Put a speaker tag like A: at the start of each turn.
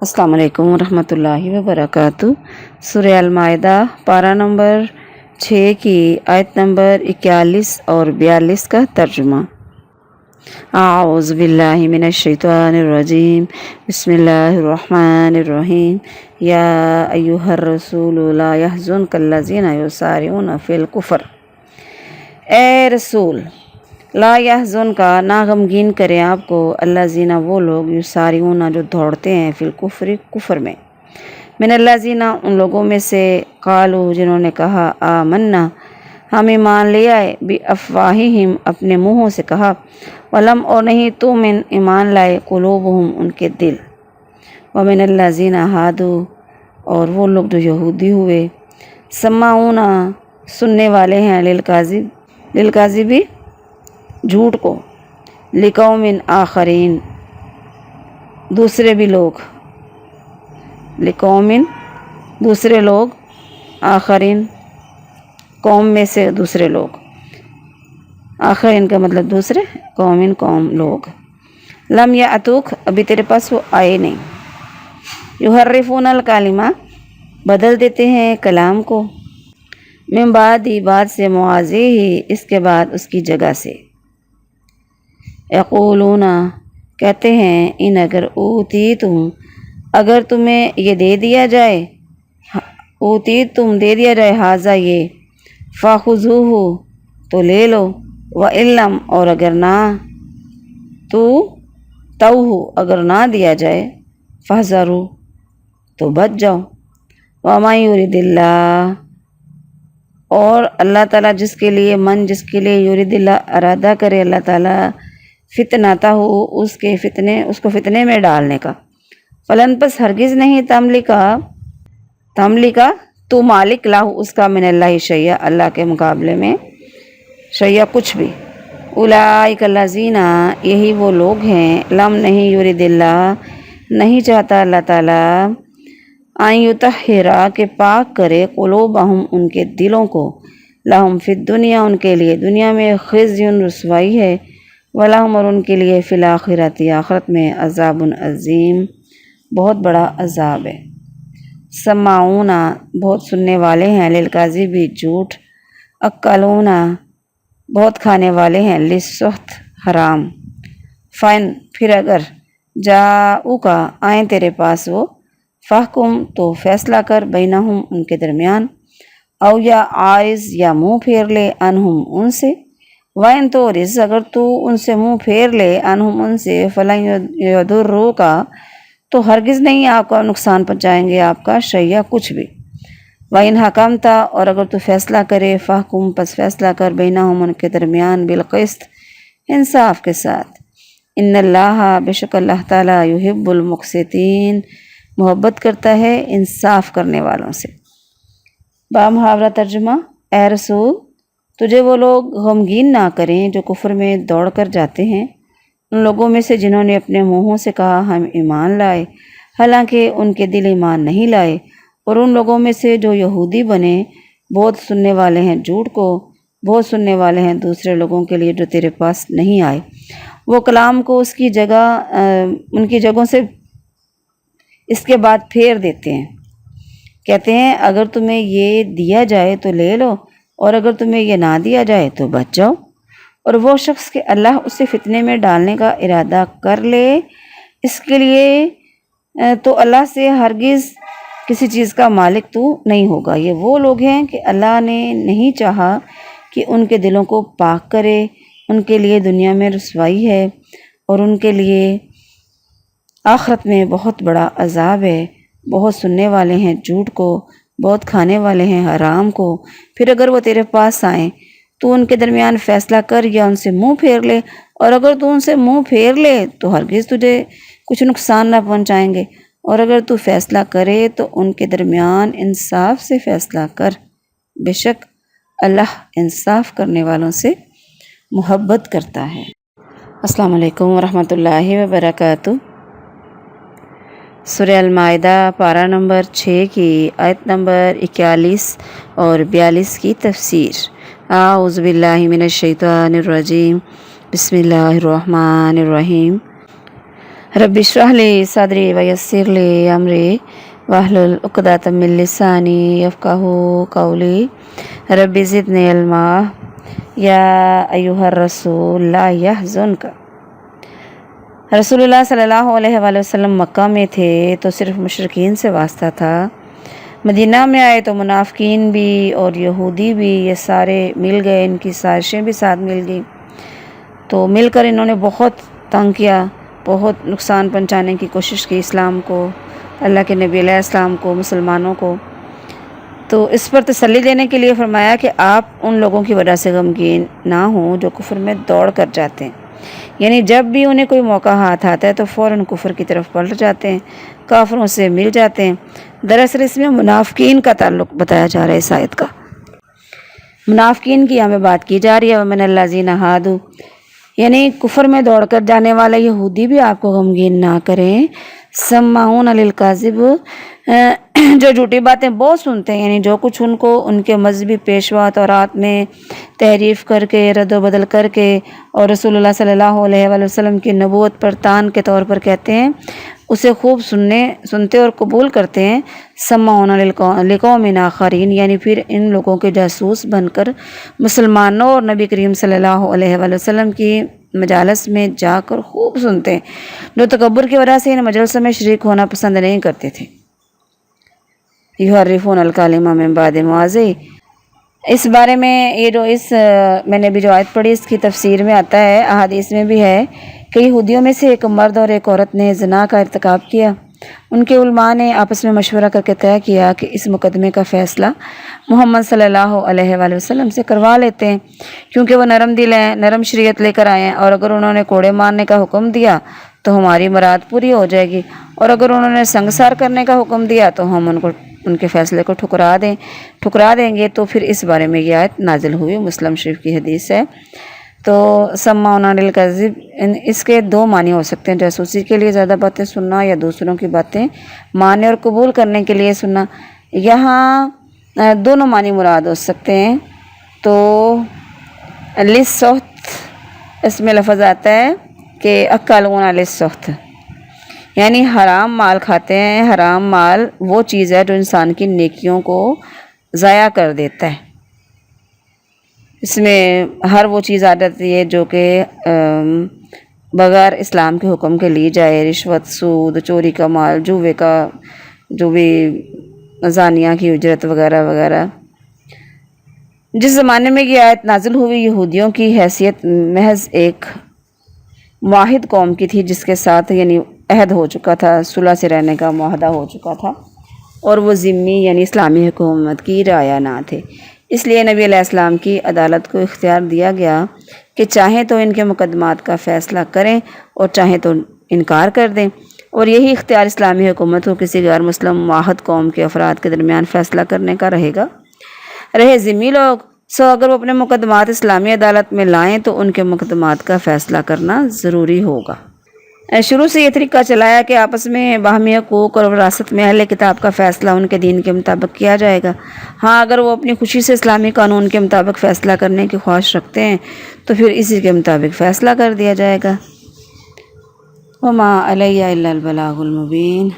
A: अस्सलाम वालेकुम रहमतुल्लाहि व बरकातुहू। सूरह अल-माइदा पारा नंबर 6 की आयत नंबर 41 और 42 का तर्जुमा। आऊज़ु बिल्लाहि मिनश शैतानिर रजीम। बिस्मिल्लाहिर्रहमानिर्रहीम। या अय्युहर रसूलु ला यहज़ुनकल्लज़ीना युसारिऊना फ़िल कुफ़्र। ए रसूल, ला यहज़ुन का ना गमगीन करें आपको अल्लाज़ीना वो लोग युसारिऊना जो दौड़ते हैं फ़िल कुफ़्र कुफ़्र में। मिनल्लाज़ीना उन लोगों में से क़ालू जिन्होंने कहा आमन्ना हम ईमान ले आए बि अफ़वाहिहिम अपने मुँहों से कहा वलम और नहीं तुमिन ईमान लाए क़ुलूबुहुम उनके दिल। व मिनल्लाज़ीना हादू और वो लोग जो यहूदी हुए समाऊना सुनने वाले हैं लिलकाज़िबी झूठ को लिकौमिन आखरीन दूसरे भी लोग लिकौमिन दूसरे लोग आखरीन कौम में से दूसरे लोग आखरीन का मतलब दूसरे कौमिन कौम लोग लम या अतुक अभी तेरे पास वो आए नहीं। युहर्रिफून अल कालिमा बदल देते हैं कलाम को मिन बादी बाद से मुआज़ी ही इसके बाद उसकी जगह से। यक़ूलूना कहते हैं इन अगर ऊती तुम अगर तुम्हें ये दे दिया जाए ऊती तुम दे दिया जाए हाजा ये फ़ाख़ुज़ूहु तो ले लो व इल्लम और अगर ना तो तौहु अगर ना दिया जाए फ़हज़रू तो बच जाओ। वमा युरिदिल्लाह और अल्लाह ताला जिसके लिए युरिदिल्लाह इरादा करे अल्लाह ताला फितनाता हो उसको फितने में डालने का फलन पस हरगिज़ नहीं तमलिका तो मालिक लाहू उसका मिनल्लाहि शैया अल्लाह के मुकाबले में शैया कुछ भी। उलाइक अल्लज़ीना यही वो लोग हैं लम नहीं युरिदिल्लाह नहीं चाहता अल्लाह ताला आन युतहिरा के पाक करे क़ुलूबहुम उनके दिलों को लहुम फिद दुनिया उनके लिए दुनिया में ख़िज़्युन रुसवाई है वलहुम और उनके लिए फ़िल आखिरति आखिरत में अज़ाबुन अज़ीम बहुत बड़ा अज़ाब है। समाऊना बहुत सुनने वाले हैं लिलकाज़िबी झूठ अक्लूना बहुत खाने वाले हैं लिस्सुहत हराम। फ़ैन फिर अगर जाऊ का आए तेरे पास वो फ़हकुम तो फ़ैसला कर बैनहुम उनके दरमियान औ या आरिज़ या मुँह फेर ले अनहुम उनसे वाइन तो रिज़ अगर तू उनसे मुँह फेर ले अनहुम उनसे फ़लन यदुर्रू का तो हरगिज़ नहीं आपका नुकसान पहुँचाएंगे आपका शैया कुछ भी। वाइन हकमता और अगर तू फ़ैसला करे फ़हकुम पस फ़ैसला कर बैनहुम उनके दरमियान बिलक़िस्त इंसाफ के साथ। इन्नल्लाह बेशक अल्लाह ताला युहिब्बुल मुक़सितीन मोहब्बत करता है इंसाफ करने वालों से। बामुहावरा तर्जुमा। ए रसूल तुझे वो लोग गमगीन ना करें जो कुफ्र में दौड़ कर जाते हैं उन लोगों में से जिन्होंने अपने मुँहों से कहा हम ईमान लाए हालांकि उनके दिल ईमान नहीं लाए और उन लोगों में से जो यहूदी बने बहुत सुनने वाले हैं झूठ को बहुत सुनने वाले हैं दूसरे लोगों के लिए जो तेरे पास नहीं आए वो कलाम को उसकी जगह उनकी जगहों से इसके बाद फेर देते हैं। कहते हैं अगर तुम्हें ये दिया जाए तो ले लो और अगर तुम्हें ये ना दिया जाए तो बच जाओ। और वो शख्स के अल्लाह उसे फितने में डालने का इरादा कर ले इसके लिए तो अल्लाह से हरगिज़ किसी चीज़ का मालिक तू नहीं होगा। ये वो लोग हैं कि अल्लाह ने नहीं चाहा कि उनके दिलों को पाक करे उनके लिए दुनिया में रुसवाई है और उनके लिए आखिरत में बहुत बड़ा अज़ाब है। बहुत सुनने वाले हैं झूठ को बहुत खाने वाले हैं हराम को। फिर अगर वो तेरे पास आएँ तो उनके दरमियान फ़ैसला कर या उनसे मुँह फेर ले और अगर तू उनसे मुँह फेर ले तो हरगिज़ तुझे कुछ नुकसान ना पहुँचाएंगे और अगर तू फ़ैसला करे तो उनके दरमियान इंसाफ से फ़ैसला कर बेशक अल्लाह इंसाफ करने वालों से मोहब्बत करता है। अस्सलाम वालेकुम रहमतुल्लाहि व बरकातुहू। सूरह अल-माइदा पारा नंबर 6 की आयत नंबर 41 और 42 की तफसीर। आऊज़ु बिल्लाहि मिनश शैतानिर रजीम। बिस्मिल्लाहिर्रहमानिर्रहीम। रब्बि इश्रह ली सदरी वयस्सिर ली अमरी वाहलुल उक़दतम मिन लिसानी यफ़क़हू क़ौली रब्बि ज़िदनी इल्मा या अय्युहर रसूल ला यहज़ुनका। रसूलुल्लाह सल्लल्लाहु अलैहि वसल्लम मक्का में थे तो सिर्फ मुशरिकीन से वास्ता था। मदीना में आए तो मुनाफिकीन भी और यहूदी भी ये सारे मिल गए, इनकी साजिशें भी साथ मिल गई। तो मिलकर इन्होंने बहुत तंग किया, बहुत नुकसान पहुंचाने की कोशिश की इस्लाम को, अल्लाह के नबी अलैहिस्सलाम को, मुसलमानों को। तो इस पर तसल्ली देने के लिए फरमाया कि आप उन लोगों की वजह से गमगीन ना हों जो कुफ्र में दौड़ कर जाते हैं, यानी जब भी उन्हें कोई मौका हाथ आता है तो फ़ौरन कुफ्र की तरफ पलट जाते हैं, काफिरों से मिल जाते हैं। दरअसल इसमें मुनाफिकीन का ताल्लुक़ बताया जा रहा है इस आयत का। मुनाफिकीन की हमें बात की जा रही है। वमिनल्लज़ीना हादू, यानी कुफ्र में दौड़ कर जाने वाले यहूदी भी आपको गमगीन ना करें। सम्माऊन लिल काज़िब, जो झूठी बातें बहुत सुनते हैं, यानी जो कुछ उनको उनके मजहबी पेशवा तौरात में तहरीफ़ करके रद्द बदल करके और रसूलुल्लाह सल्लल्लाहु अलैहि वसल्लम की नबूवत पर तान के तौर पर कहते हैं, उसे खूब सुनते और कबूल करते हैं। सम्माऊन लिकौमिन आखरीन, यानी फिर इन लोगों के जासूस बनकर मुसलमानों और नबी करीम सल्लल्लाहु अलैहि वसल्लम की मजालस में जाकर खूब सुनते हैं, जो तकब्बुर की वजह से इन मजलसों में शरीक होना पसंद नहीं करते थे। युहर्रिफून अल-कलिमा मिन बादि मवाज़िही, इस बारे में ये जो मैंने भी जो आयत पढ़ी इसकी तफसीर में आता है, अहादीस में भी है कि यहूदियों में से एक मर्द और एक औरत ने ज़िना का इर्तिकाब किया। उनके उलमा ने आपस में मशवरा करके तय किया कि इस मुकदमे का फ़ैसला मोहम्मद सल्लल्लाहु अलैहि वसल्लम से करवा लेते हैं, क्योंकि वो नरम दिल हैं, नरम शरीयत लेकर आए हैं, और अगर उन्होंने कोड़े मारने का हुक्म दिया तो हमारी मुराद पूरी हो जाएगी, और अगर उन्होंने संगसार करने का हुक्म दिया तो हम उनके फ़ैसले को ठुकरा देंगे। तो फिर इस बारे में यह आयत नाजिल हुई, मुस्लिम शरीफ की हदीस है। तो सम्माऊन लिल काज़िब, इसके दो मानी हो सकते हैं, जासूसी के लिए ज़्यादा बातें सुनना या दूसरों की बातें मानने और कबूल करने के लिए सुनना। यहाँ दोनों मानी मुराद हो सकते हैं। तो लिस्सुख्त, इसमें लफ्ज़ आता है कि अक्कालून लिस्सुख्त, यानी हराम माल खाते हैं। हराम माल वो चीज़ है जो इंसान की नेकियों को ज़ाया कर देता है। इसमें हर वो चीज़ आ जाती है जो कि बग़ैर इस्लाम के हुक्म के ली जाए, रिश्वत, सूद, चोरी का माल, जुए का, जो भी ज़ानिया की उजरत वगैरह वगैरह। जिस ज़माने में ये आयत नाजिल हुई, यहूदियों की हैसियत महज एक वाहिद कौम की थी जिसके साथ यानी अहद हो चुका था, सुलह से रहने का मुआहदा हो चुका था, और वो ज़िम्मी यानी इस्लामी हुकूमत की राया ना थे। इसलिए नबी अलैहिस्सलाम की अदालत को इख्तियार दिया गया कि चाहें तो इनके मुकदमात का फ़ैसला करें और चाहें तो इनकार कर दें, और यही इख्तियार इस्लामी हुकूमत को किसी गैर मुस्लिम वाहिद कौम के अफराद के दरमियान फ़ैसला करने का रहे ज़िम्मी लोग। अगर वो अपने मुकदमात इस्लामी अदालत में लाएँ तो उनके मुकदमात का फ़ैसला करना ज़रूरी होगा। शुरू से ये तरीका चलाया कि आपस में बाहमी हकूक़ और विरासत में अहले किताब का फ़ैसला उनके दीन के मुताबिक किया जाएगा। हाँ, अगर वो अपनी खुशी से इस्लामी कानून के मुताबिक फ़ैसला करने की ख्वाहिश रखते हैं तो फिर इसी के मुताबिक फ़ैसला कर दिया जाएगा। वमा अलैया इल्लल बलागुल मुबीन।